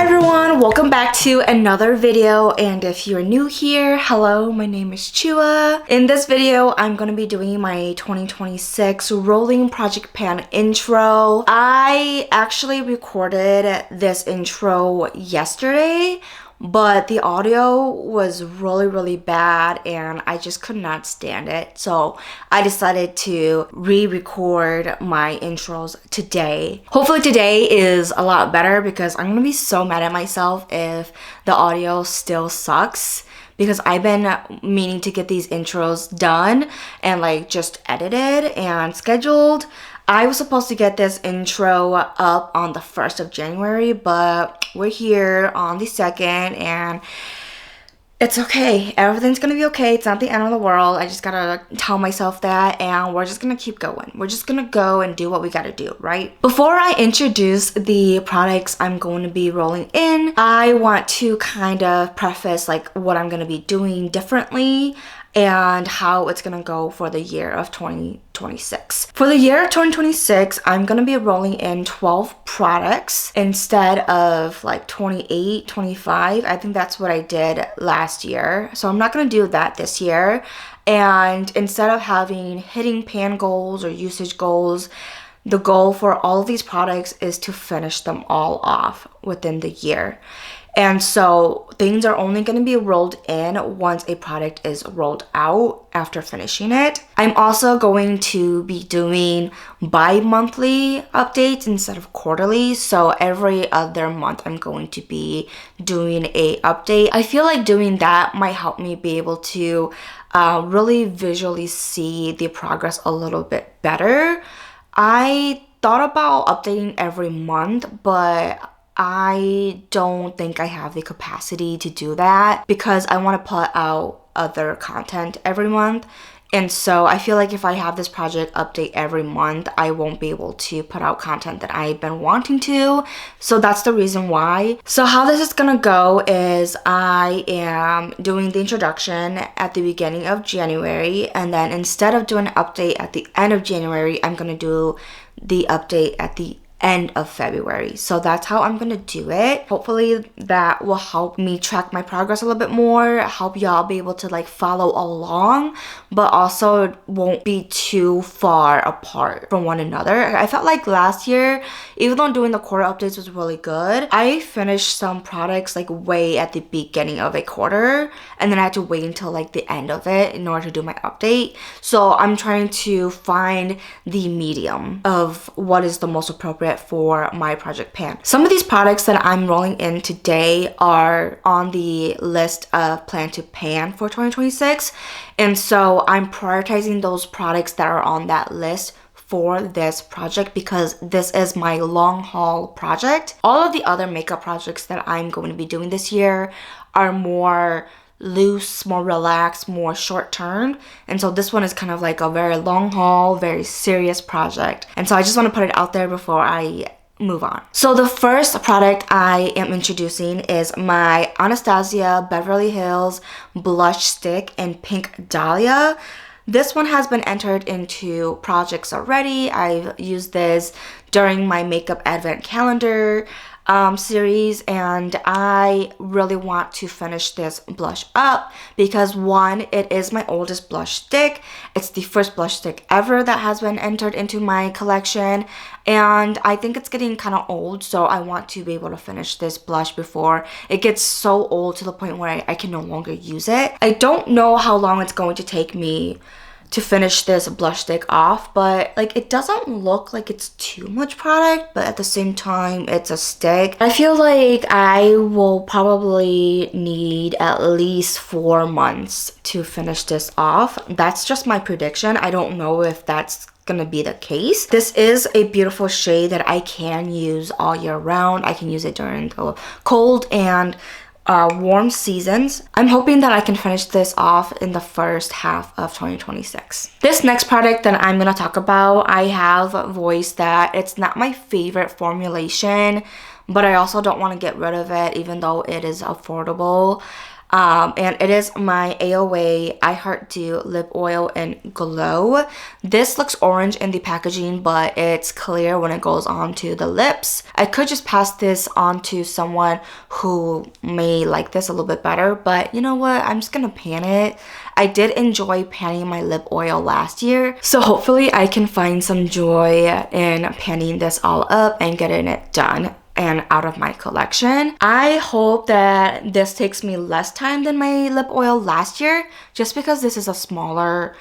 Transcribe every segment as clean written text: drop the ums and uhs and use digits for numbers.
everyone, welcome back to another video, and if you're new here, hello, my name is Choua. In this video, I'm going to be doing my 2026 rolling project pan intro. I actually recorded this intro yesterday, but the audio was really bad and I just could not stand it. So I decided to re-record my intros today. Hopefully today is a lot better because I'm gonna be so mad at myself if the audio still sucks, because I've been meaning to get these intros done and like just edited and scheduled. I was supposed to get this intro up on the 1st of January, but we're here on the 2nd and it's okay. Everything's gonna be okay. It's not the end of the world. I just gotta tell myself that, and we're just gonna keep going. We're just gonna go and do what we gotta do, right? Before I introduce the products I'm going to be rolling in, I want to kind of preface like what I'm gonna be doing differently and how it's gonna go for the year of 2026. For the year of 2026, I'm gonna be rolling in 12 products instead of like 28, 25. I think that's what I did last year. So I'm not gonna do that this year. And instead of having hitting pan goals or usage goals, the goal for all of these products is to finish them all off within the year. And so things are only going to be rolled in once a product is rolled out after finishing it. I'm also going to be doing bi-monthly updates instead of quarterly. So every other month I'm going to be doing a update. I feel like doing that might help me be able to really visually see the progress a little bit better. I thought about updating every month, but I don't think I have the capacity to do that because I want to put out other content every month. And so I feel like if I have this project update every month, I won't be able to put out content that I've been wanting to. So that's the reason why. So how this is gonna go is I am doing the introduction at the beginning of January, and then instead of doing an update at the end of January, I'm gonna do the update at the end of February. So that's how I'm gonna do it. Hopefully that will help me track my progress a little bit more, help y'all be able to like follow along, but also it won't be too far apart from one another. I felt like last year, even though doing the quarter updates was really good, I finished some products like way at the beginning of a quarter, and then I had to wait until like the end of it in order to do my update. So I'm trying to find the medium of what is the most appropriate for my project pan. Some of these products that I'm rolling in today are on the list of plan to pan for 2026, and so I'm prioritizing those products that are on that list for this project because this is my long haul project. All of the other makeup projects that I'm going to be doing this year are more loose, more relaxed, more short term, and so this one is kind of like a very long haul, very serious project, and so I just want to put it out there before I move on. So the first product I am introducing is my Anastasia Beverly Hills blush stick in Pink Dahlia. This one has been entered into projects already. I've used this during my makeup advent calendar series, and I really want to finish this blush up because one, it is my oldest blush stick. It's the first blush stick ever that has been entered into my collection, and I think it's getting kind of old, so I want to be able to finish this blush before it gets so old to the point where I can no longer use it. I don't know how long it's going to take me to finish this blush stick off, but like it doesn't look like it's too much product, but at the same time it's a stick. I feel like I will probably need at least 4 months to finish this off. That's just my prediction. I don't know if that's gonna be the case. This is a beautiful shade that I can use all year round. I can use it during the cold and warm seasons. I'm hoping that I can finish this off in the first half of 2026. This next product that I'm going to talk about, I have voiced that it's not my favorite formulation, but I also don't want to get rid of it even though it is affordable. And it is my AOA I Heart Dew lip oil in Glow. This looks orange in the packaging, but it's clear when it goes onto the lips. I could just pass this on to someone who may like this a little bit better, but you know what? I'm just gonna pan it. I did enjoy panning my lip oil last year, so hopefully I can find some joy in panning this all up and getting it done and out of my collection. I hope that this takes me less time than my lip oil last year, just because this is a smaller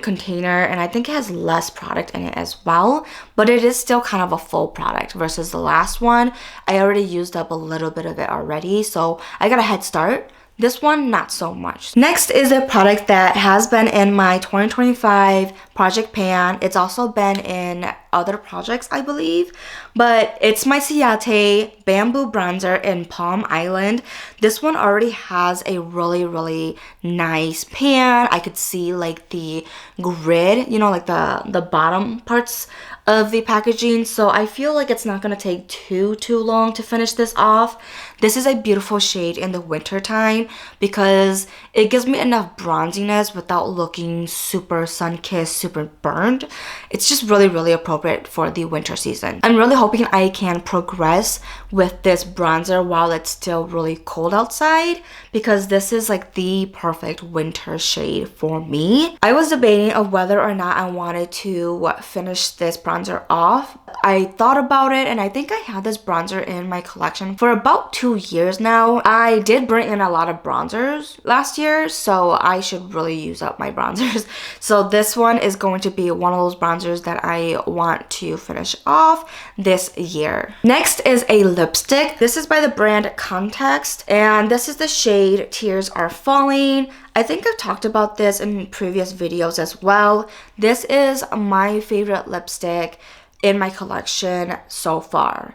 container and I think it has less product in it as well, but it is still kind of a full product versus the last one. I already used up a little bit of it already, so I got a head start. This one, not so much. Next is a product that has been in my 2025 project pan. It's also been in other projects, I believe, but it's my Ciate Bamboo Bronzer in Palm Island. This one already has a really nice pan. I could see like the grid, you know, like the bottom parts of the packaging, so I feel like it's not gonna take too long to finish this off. This is a beautiful shade in the winter time because it gives me enough bronziness without looking super sun-kissed, super burned. It's just really appropriate for the winter season. I'm really hoping I can progress with this bronzer while it's still really cold outside, because this is like the perfect winter shade for me. I was debating of whether or not I wanted to finish this bronzer off. I thought about it and I think I had this bronzer in my collection for about 2 years now. I did bring in a lot of bronzers last year, so I should really use up my bronzers. So this one is going to be one of those bronzers that I want to finish off this year. Next is a lipstick. This is by the brand Context, and this is the shade Tears Are Falling. I think I've talked about this in previous videos as well. This is my favorite lipstick in my collection so far.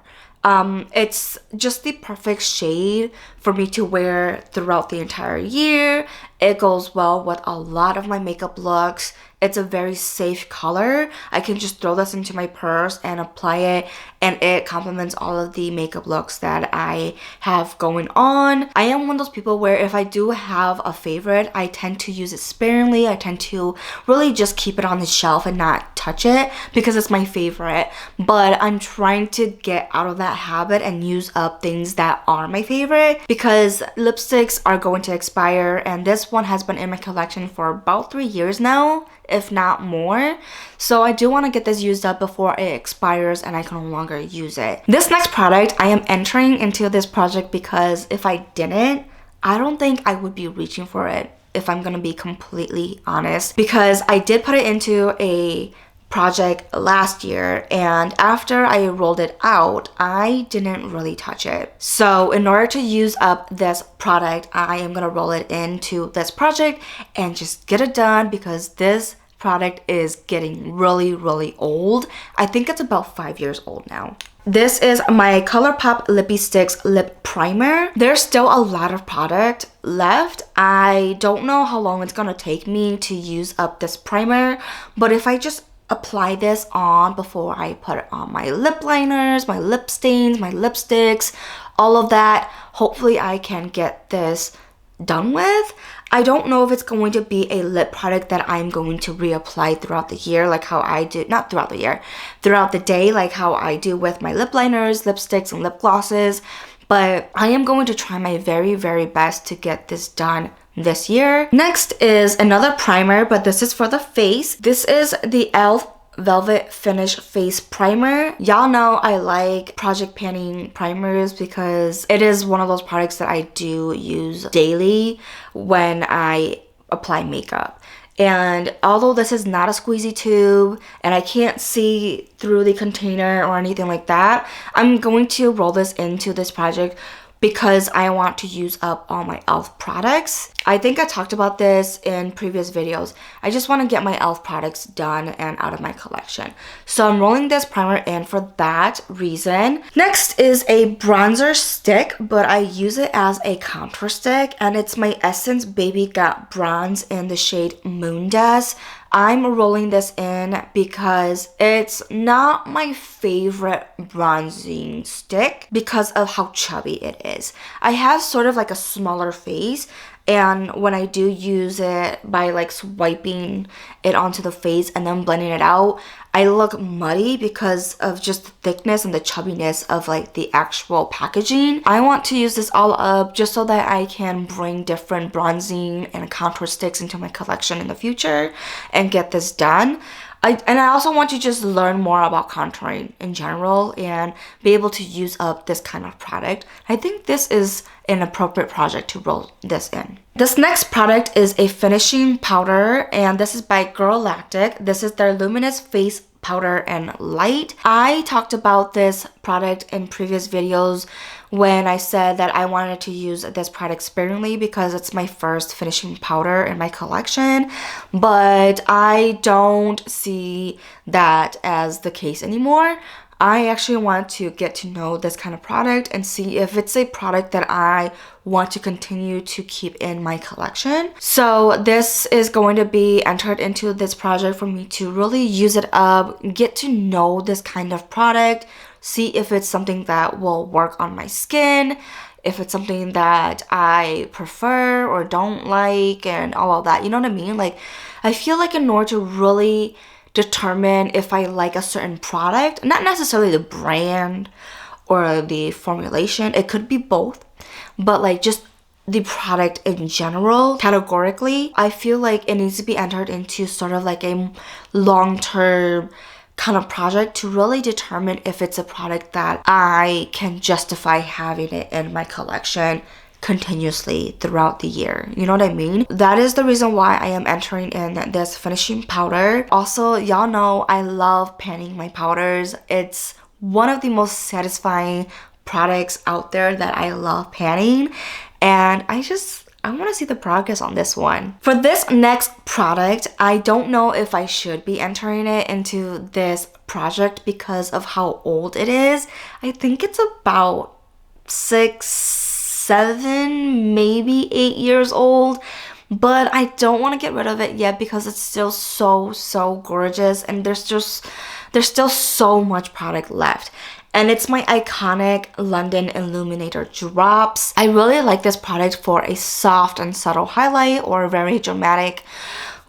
It's just the perfect shade for me to wear throughout the entire year. It goes well with a lot of my makeup looks. It's a very safe color. I can just throw this into my purse and apply it, and it complements all of the makeup looks that I have going on. I am one of those people where if I do have a favorite, I tend to use it sparingly. I tend to really just keep it on the shelf and not touch it because it's my favorite. But I'm trying to get out of that habit and use up things that are my favorite, because lipsticks are going to expire, and this one has been in my collection for about 3 years now, if not more. So I do want to get this used up before it expires and I can no longer use it. This next product, I am entering into this project because if I didn't, I don't think I would be reaching for it, if I'm gonna be completely honest, because I did put it into a project last year, and after I rolled it out, I didn't really touch it. So in order to use up this product, I am gonna roll it into this project and just get it done, because this product is getting really old. I think it's about 5 years old now. This is my ColourPop Lippie Sticks Lip Primer. There's still a lot of product left. I don't know how long it's gonna take me to use up this primer, but if I just apply this on before I put it on my lip liners, my lip stains, my lipsticks, all of that, hopefully I can get this done with. I don't know if it's going to be a lip product that I'm going to reapply throughout the year, like how I do, not throughout the year, throughout the day, like how I do with my lip liners, lipsticks, and lip glosses. But I am going to try my very best to get this done this year. Next is another primer, but this is for the face. This is the e.l.f. Velvet Finish Face Primer. Y'all know I like project panning primers because it is one of those products that I do use daily when I apply makeup. And although this is not a squeezy tube and I can't see through the container or anything like that, I'm going to roll this into this project because I want to use up all my e.l.f. products. I think I talked about this in previous videos. I just want to get my e.l.f. products done and out of my collection. So I'm rolling this primer in for that reason. Next is a bronzer stick, but I use it as a contour stick, and it's my Essence Baby Got Bronze in the shade Moon Dust. I'm rolling this in because it's not my favorite bronzing stick because of how chubby it is. I have sort of like a smaller face, and when I do use it by like swiping it onto the face and then blending it out, I look muddy because of just the thickness and the chubbiness of like the actual packaging. I want to use this all up just so that I can bring different bronzing and contour sticks into my collection in the future and get this done. I also want to just learn more about contouring in general and be able to use up this kind of product. I think this is an appropriate project to roll this in. This next product is a finishing powder, and this is by Girl Lactic. This is their Luminous Face Powder and Light. I talked about this product in previous videos when I said that I wanted to use this product sparingly because it's my first finishing powder in my collection, but I don't see that as the case anymore. I actually want to get to know this kind of product and see if it's a product that I want to continue to keep in my collection. So this is going to be entered into this project for me to really use it up, get to know this kind of product, see if it's something that will work on my skin, if it's something that I prefer or don't like, and all of that. You know what I mean? Like, I feel like in order to really determine if I like a certain product, not necessarily the brand or the formulation, it could be both, but like just the product in general, categorically, I feel like it needs to be entered into sort of like a long-term kind of project to really determine if it's a product that I can justify having it in my collection continuously throughout the year. You know what I mean? That is the reason why I am entering in this finishing powder. Also, y'all know I love panning my powders. It's one of the most satisfying products out there that I love panning, and I want to see the progress on this one. For this next product, I don't know if I should be entering it into this project because of how old it is. I think it's about 7, maybe 8 years old, but I don't want to get rid of it yet because it's still so gorgeous, and there's still so much product left. And it's my iconic London Illuminator drops. I really like this product for a soft and subtle highlight or a very dramatic,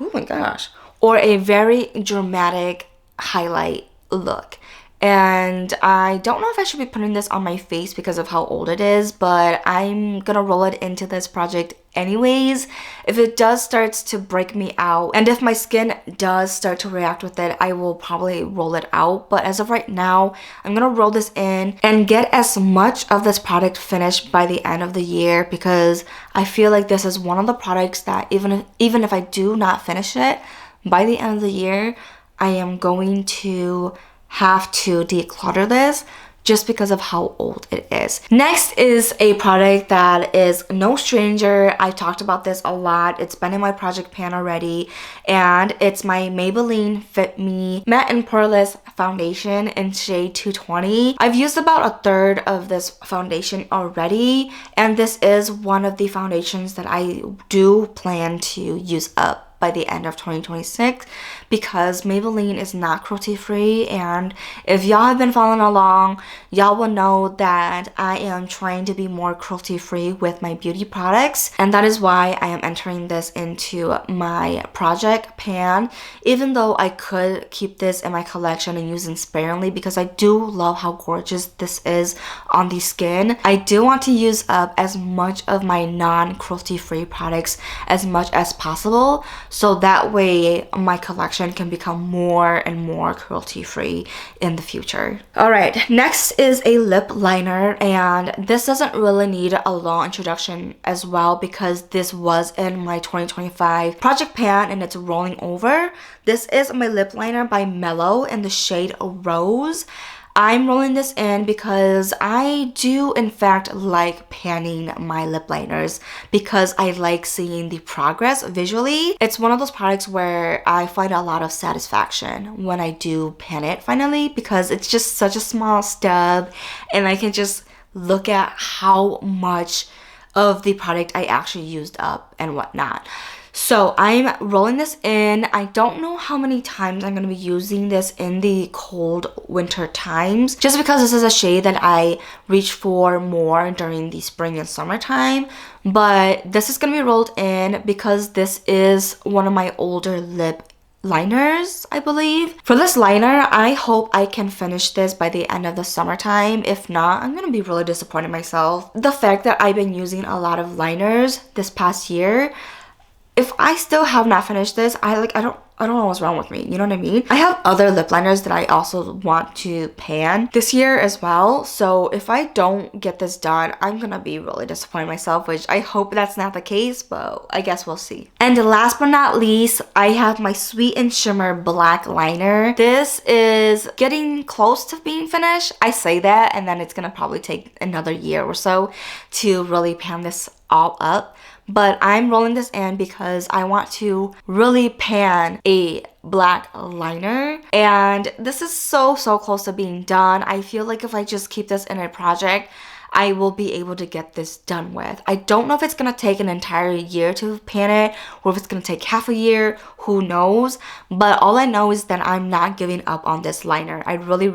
oh my gosh, or a very dramatic highlight look. And I don't know if I should be putting this on my face because of how old it is, but I'm gonna roll it into this project anyways. If it does start to break me out, and if my skin does start to react with it, I will probably roll it out. But as of right now, I'm gonna roll this in and get as much of this product finished by the end of the year, because I feel like this is one of the products that even if I do not finish it by the end of the year, I am going to have to declutter this just because of how old it is. Next is a product that is no stranger. I talked about this a lot. It's been in my project pan already, and it's my Maybelline Fit Me Matte and Poreless Foundation in shade 220. I've used about a third of this foundation already, and this is one of the foundations that I do plan to use up by the end of 2026 because Maybelline is not cruelty free, and if y'all have been following along, y'all will know that I am trying to be more cruelty free with my beauty products, and that is why I am entering this into my project pan, even though I could keep this in my collection and use it sparingly because I do love how gorgeous this is on the skin. I do want to use up as much of my non-cruelty free products as much as possible, so that way my collection can become more and more cruelty free in the future. Alright, next is a lip liner, and this doesn't really need a long introduction as well because this was in my 2025 project pan and it's rolling over. This is my lip liner by Mellow in the shade Rose. I'm rolling this in because I do in fact like panning my lip liners because I like seeing the progress visually. It's one of those products where I find a lot of satisfaction when I do pan it finally because it's just such a small stub and I can just look at how much of the product I actually used up and whatnot. So I'm rolling this in. I don't know how many times I'm going to be using this in the cold winter times, just because this is a shade that I reach for more during the spring and summertime. But this is going to be rolled in because this is one of my older lip liners, I believe. For this liner, I hope I can finish this by the end of the summertime. If not, I'm gonna be really disappointed in myself. The fact that I've been using a lot of liners this past year, if I still have not finished this, I don't know what's wrong with me, you know what I mean? I have other lip liners that I also want to pan this year as well. So if I don't get this done, I'm gonna be really disappointed in myself, which I hope that's not the case, but I guess we'll see. And last but not least, I have my Sweet and Shimmer black liner. This is getting close to being finished. I say that, and then it's gonna probably take another year or so to really pan this all up. But I'm rolling this in because I want to really pan a black liner, and this is so close to being done. I feel like if I just keep this in a project, I will be able to get this done with. I don't know if it's gonna take an entire year to pan it or if it's gonna take half a year, who knows? But all I know is that I'm not giving up on this liner. I really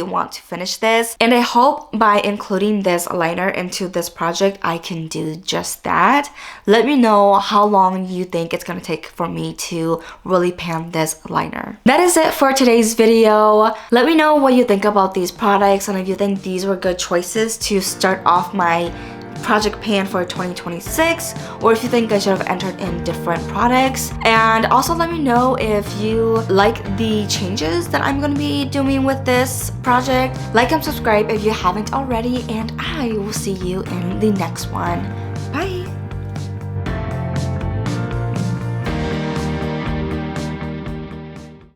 want to finish this, and I hope by including this liner into this project, I can do just that. Let me know how long you think it's gonna take for me to really pan this liner. That is it for today's video. Let me know what you think about these products and if you think these were good choices to start off my project pan for 2026, or if you think I should have entered in different products. And also let me know if you like the changes that I'm going to be doing with this project. Like and subscribe if you haven't already, and I will see you in the next one.